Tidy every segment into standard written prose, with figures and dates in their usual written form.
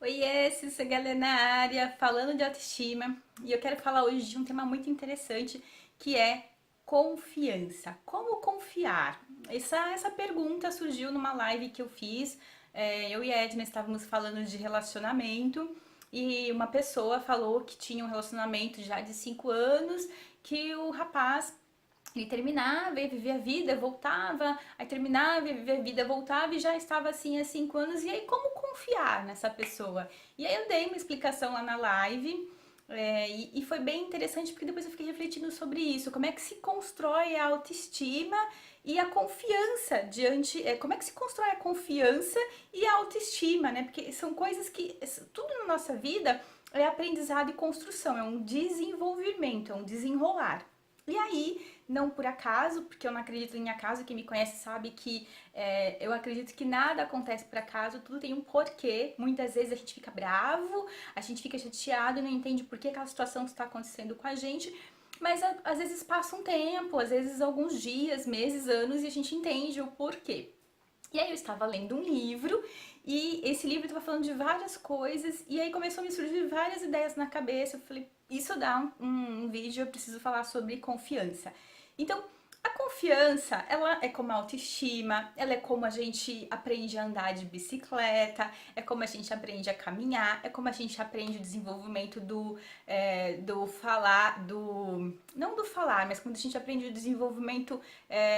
Oiê, Cissa na área, falando de autoestima, e eu quero falar hoje de um tema muito interessante que é confiança. Como confiar? Essa pergunta surgiu numa live que eu fiz. Eu e a Edna estávamos falando de relacionamento e uma pessoa falou que tinha um relacionamento já de 5 anos, que o rapaz ele terminava e vivia a vida, voltava, aí terminava e vivia a vida, voltava e já estava assim há 5 anos. E aí, como confiar nessa pessoa? E aí, eu dei uma explicação lá na live. E foi bem interessante porque depois eu fiquei refletindo sobre isso. Como é que se constrói a autoestima e a confiança diante. Como é que se constrói a confiança e a autoestima, né? Porque são coisas que. Tudo na nossa vida é aprendizado e construção, é um desenvolvimento, é um desenrolar. E aí, não por acaso, porque eu não acredito em acaso, quem me conhece sabe que eu acredito que nada acontece por acaso, tudo tem um porquê. Muitas vezes a gente fica bravo, a gente fica chateado, não entende por que aquela situação está acontecendo com a gente, mas às vezes passa um tempo, às vezes alguns dias, meses, anos, e a gente entende o porquê. E aí eu estava lendo um livro e esse livro estava falando de várias coisas e aí começou a me surgir várias ideias na cabeça. Eu falei, isso dá um vídeo, eu preciso falar sobre confiança. Então, a confiança, ela é como a autoestima, ela é como a gente aprende a andar de bicicleta, é como a gente aprende a caminhar, é como a gente aprende o desenvolvimento do falar, não do falar, mas quando a gente aprende o desenvolvimento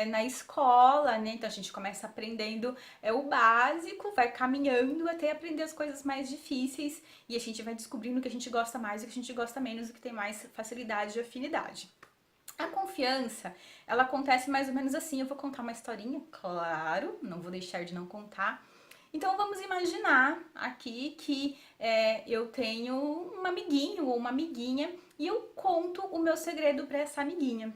na escola, né? Então a gente começa aprendendo o básico, vai caminhando até aprender as coisas mais difíceis e a gente vai descobrindo o que a gente gosta mais, o que a gente gosta menos, o que tem mais facilidade e afinidade. A confiança, ela acontece mais ou menos assim. Eu vou contar uma historinha, claro, não vou deixar de não contar. Então vamos imaginar aqui que eu tenho um amiguinho ou uma amiguinha e eu conto o meu segredo para essa amiguinha.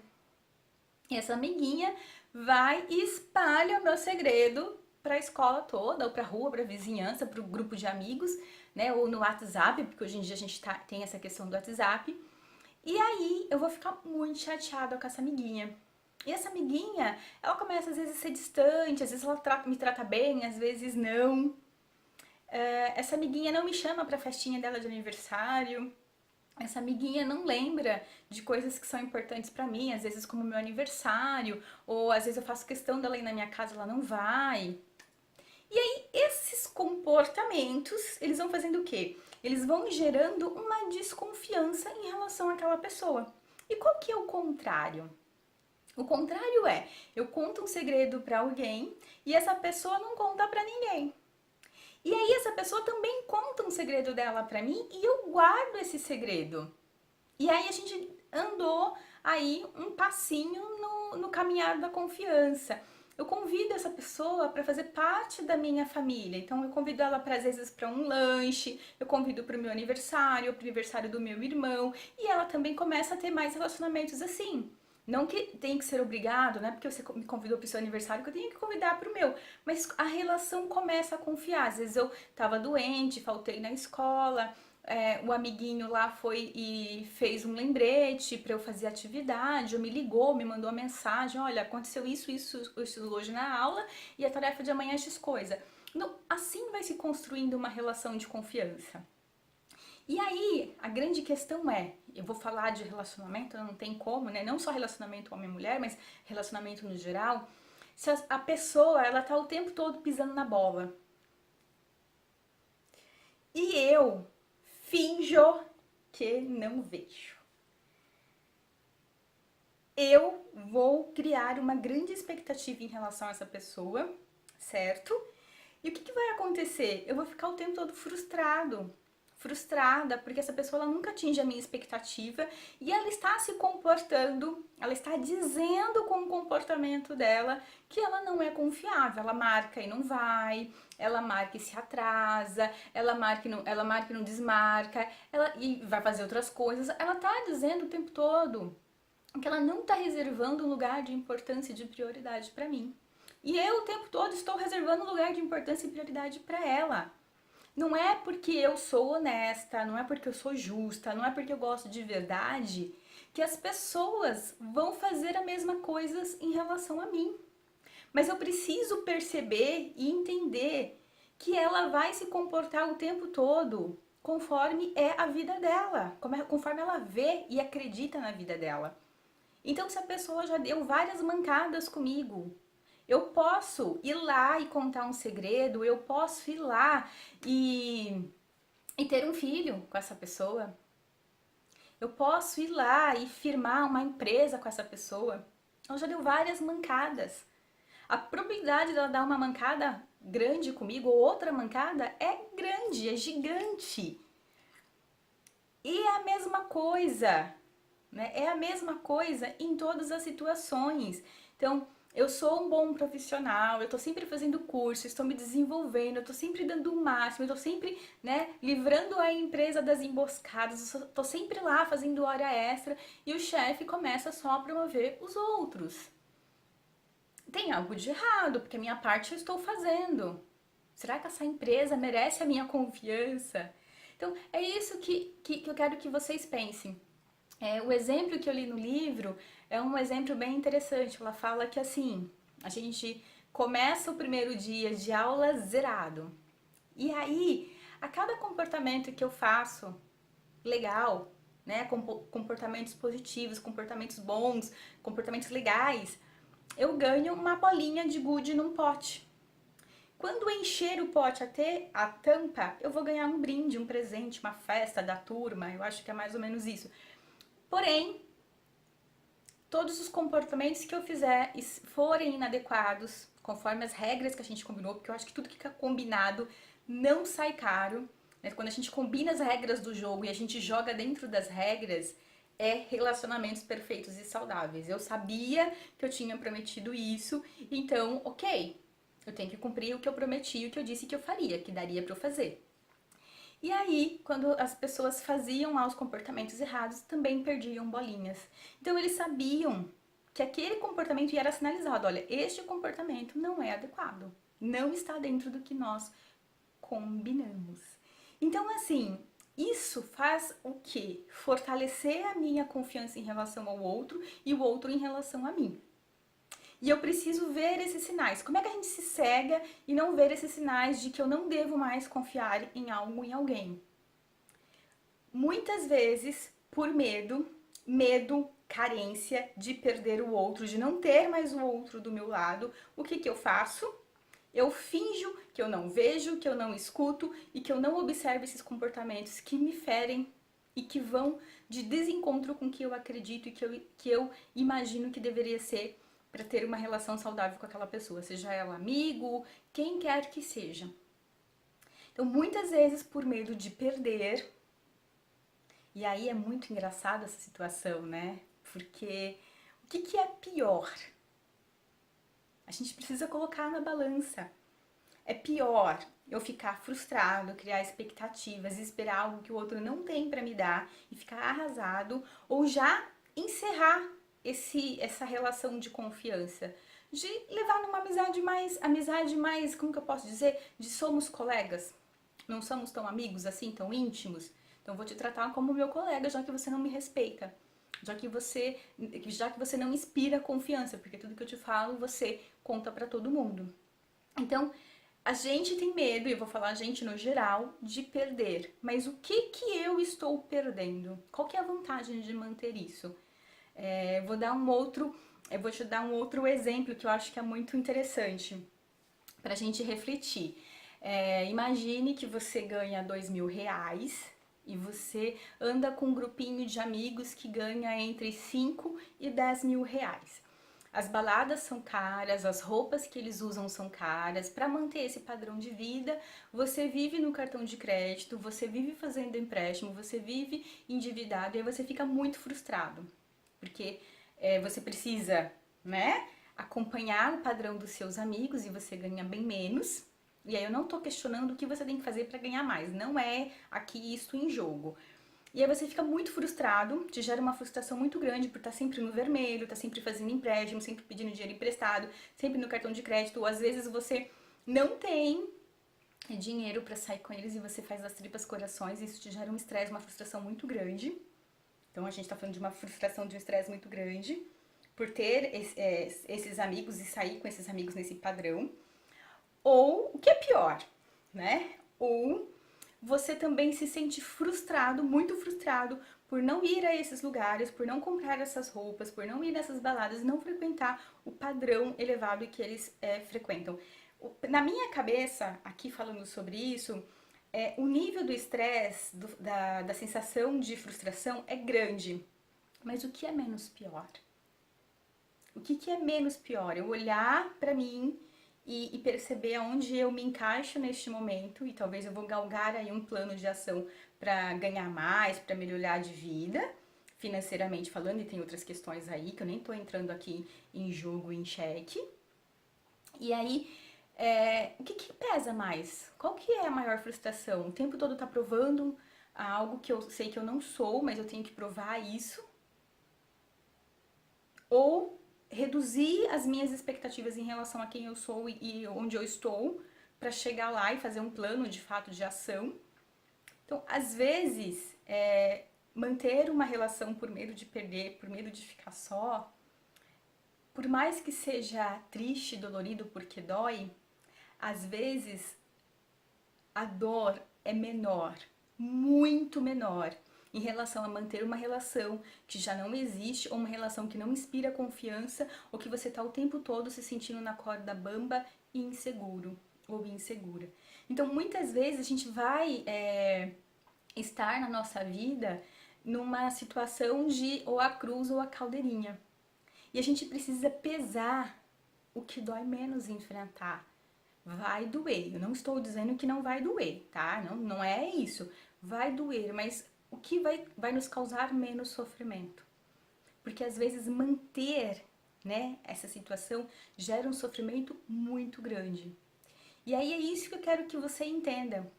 E essa amiguinha vai e espalha o meu segredo para a escola toda, ou para a rua, para a vizinhança, para o grupo de amigos, né? Ou no WhatsApp, porque hoje em dia a gente tem essa questão do WhatsApp. E aí eu vou ficar muito chateada com essa amiguinha. E essa amiguinha, ela começa às vezes a ser distante, às vezes ela me trata bem, às vezes não. Essa amiguinha não me chama pra festinha dela de aniversário. Essa amiguinha não lembra de coisas que são importantes pra mim, às vezes como meu aniversário, ou às vezes eu faço questão dela ir na minha casa, ela não vai. E aí esses comportamentos, eles vão fazendo o quê? Eles vão gerando uma desconfiança em relação àquela pessoa. E qual que é o contrário? O contrário é, eu conto um segredo pra alguém e essa pessoa não conta pra ninguém. E aí essa pessoa também conta um segredo dela pra mim e eu guardo esse segredo. E aí a gente andou aí um passinho no caminhar da confiança. Eu convido essa pessoa para fazer parte da minha família. Então eu convido ela para às vezes para um lanche, eu convido para o meu aniversário, para o aniversário do meu irmão, e ela também começa a ter mais relacionamentos assim. Não que tem que ser obrigado, né? Porque você me convidou para o seu aniversário que eu tenho que convidar para o meu. Mas a relação começa a confiar. Às vezes eu estava doente, faltei na escola, o amiguinho lá foi e fez um lembrete para eu fazer atividade, ou me ligou, me mandou uma mensagem, olha, aconteceu isso hoje na aula e a tarefa de amanhã é X coisa. Então, assim vai se construindo uma relação de confiança. E aí, a grande questão é, eu vou falar de relacionamento, não tem como, né? Não só relacionamento homem-mulher, mas relacionamento no geral. Se a pessoa, ela tá o tempo todo pisando na bola. E eu finjo que não vejo. Eu vou criar uma grande expectativa em relação a essa pessoa, certo? E o que vai acontecer? Eu vou ficar o tempo todo frustrada, porque essa pessoa ela nunca atinge a minha expectativa e ela está se comportando, ela está dizendo com o comportamento dela que ela não é confiável. Ela marca e não vai, ela marca e se atrasa, ela marca e não desmarca, e vai fazer outras coisas. Ela está dizendo o tempo todo que ela não está reservando um lugar de importância e de prioridade para mim. E eu o tempo todo estou reservando um lugar de importância e prioridade para ela. Não é porque eu sou honesta, não é porque eu sou justa, não é porque eu gosto de verdade que as pessoas vão fazer a mesma coisa em relação a mim. Mas eu preciso perceber e entender que ela vai se comportar o tempo todo conforme é a vida dela, conforme ela vê e acredita na vida dela. Então, se a pessoa já deu várias mancadas comigo, eu posso ir lá e contar um segredo, eu posso ir lá e ter um filho com essa pessoa. Eu posso ir lá e firmar uma empresa com essa pessoa. Ela já deu várias mancadas. A probabilidade dela dar uma mancada grande comigo ou outra mancada é grande, é gigante. E é a mesma coisa, né? É a mesma coisa em todas as situações. Então, eu sou um bom profissional, eu tô sempre fazendo curso, estou me desenvolvendo, eu tô sempre dando o máximo, eu tô sempre, né, livrando a empresa das emboscadas, eu tô sempre lá fazendo hora extra e o chefe começa só a promover os outros. Tem algo de errado, porque a minha parte eu estou fazendo. Será que essa empresa merece a minha confiança? Então, é isso que eu quero que vocês pensem. O exemplo que eu li no livro é um exemplo bem interessante. Ela fala que assim, a gente começa o primeiro dia de aula zerado. E aí, a cada comportamento que eu faço legal, né, comportamentos positivos, comportamentos bons, comportamentos legais, eu ganho uma bolinha de gude num pote. Quando encher o pote até a tampa, eu vou ganhar um brinde, um presente, uma festa da turma. Eu acho que é mais ou menos isso. Porém, todos os comportamentos que eu fizer forem inadequados, conforme as regras que a gente combinou, porque eu acho que tudo que fica combinado não sai caro. Né? Quando a gente combina as regras do jogo e a gente joga dentro das regras, é relacionamentos perfeitos e saudáveis. Eu sabia que eu tinha prometido isso, então, ok, eu tenho que cumprir o que eu prometi, o que eu disse que eu faria, que daria para eu fazer. E aí, quando as pessoas faziam lá os comportamentos errados, também perdiam bolinhas. Então eles sabiam que aquele comportamento era sinalizado, olha, este comportamento não é adequado, não está dentro do que nós combinamos. Então assim, isso faz o quê? Fortalecer a minha confiança em relação ao outro e o outro em relação a mim. E eu preciso ver esses sinais. Como é que a gente se cega e não ver esses sinais de que eu não devo mais confiar em algo, em alguém? Muitas vezes, por medo, carência de perder o outro, de não ter mais o outro do meu lado, o que eu faço? Eu finjo que eu não vejo, que eu não escuto e que eu não observo esses comportamentos que me ferem e que vão de desencontro com o que eu acredito e que eu imagino que deveria ser para ter uma relação saudável com aquela pessoa, seja ela amigo, quem quer que seja. Então, muitas vezes, por medo de perder, e aí é muito engraçada essa situação, né? Porque o que é pior? A gente precisa colocar na balança. É pior eu ficar frustrado, criar expectativas, esperar algo que o outro não tem para me dar e ficar arrasado, ou já encerrar essa relação de confiança, de levar numa amizade mais, como que eu posso dizer, de somos colegas, não somos tão amigos assim, tão íntimos. Então vou te tratar como meu colega, já que você não me respeita. Já que você não inspira confiança, porque tudo que eu te falo você conta para todo mundo. Então, a gente tem medo, e eu vou falar a gente no geral, de perder. Mas o que eu estou perdendo? Qual que é a vantagem de manter isso? Eu vou te dar um outro exemplo que eu acho que é muito interessante para a gente refletir. Imagine que você ganha R$ 2.000 e você anda com um grupinho de amigos que ganha entre 5 e 10 mil reais. As baladas são caras, as roupas que eles usam são caras. Para manter esse padrão de vida, você vive no cartão de crédito, você vive fazendo empréstimo, você vive endividado e aí você fica muito frustrado. Porque você precisa, né, acompanhar o padrão dos seus amigos e você ganha bem menos. E aí eu não tô questionando o que você tem que fazer para ganhar mais, não é aqui isso em jogo. E aí você fica muito frustrado, te gera uma frustração muito grande por estar sempre no vermelho, estar sempre fazendo empréstimo, sempre pedindo dinheiro emprestado, sempre no cartão de crédito, ou às vezes você não tem dinheiro para sair com eles e você faz as tripas corações, e isso te gera um estresse, uma frustração muito grande. Então a gente tá falando de uma frustração, de um estresse muito grande por ter esses amigos e sair com esses amigos nesse padrão. Ou, o que é pior? né? Ou você também se sente frustrado, muito frustrado, por não ir a esses lugares, por não comprar essas roupas, por não ir nessas baladas, não frequentar o padrão elevado que eles frequentam. Na minha cabeça, aqui falando sobre isso, o nível do estresse, da sensação de frustração é grande. Mas o que é menos pior? O que é menos pior? Eu olhar para mim e perceber aonde eu me encaixo neste momento e talvez eu vou galgar aí um plano de ação para ganhar mais, para melhorar de vida, financeiramente falando, e tem outras questões aí que eu nem tô entrando aqui em jogo, em xeque. E aí, o que pesa mais? Qual que é a maior frustração? O tempo todo tá provando algo que eu sei que eu não sou, mas eu tenho que provar isso? Ou reduzir as minhas expectativas em relação a quem eu sou e onde eu estou para chegar lá e fazer um plano de fato de ação. Então, às vezes, manter uma relação por medo de perder, por medo de ficar só, por mais que seja triste, dolorido porque dói, às vezes a dor é menor, muito menor, em relação a manter uma relação que já não existe, ou uma relação que não inspira confiança, ou que você está o tempo todo se sentindo na corda bamba e inseguro ou insegura. Então, muitas vezes a gente vai estar na nossa vida numa situação de ou a cruz ou a caldeirinha. E a gente precisa pesar o que dói menos enfrentar. Vai doer. Eu não estou dizendo que não vai doer, tá? Não é isso. Vai doer, mas o que vai nos causar menos sofrimento? Porque às vezes manter, né, essa situação gera um sofrimento muito grande. E aí é isso que eu quero que você entenda.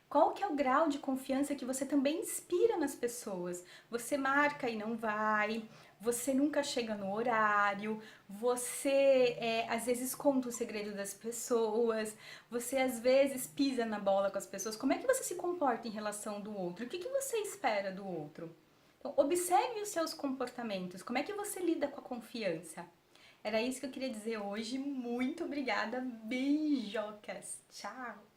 Qual que é o grau de confiança que você também inspira nas pessoas? Você marca e não vai, você nunca chega no horário, você às vezes conta o segredo das pessoas, você às vezes pisa na bola com as pessoas. Como é que você se comporta em relação do outro? O que você espera do outro? Então, observe os seus comportamentos. Como é que você lida com a confiança? Era isso que eu queria dizer hoje. Muito obrigada. Beijocas. Tchau.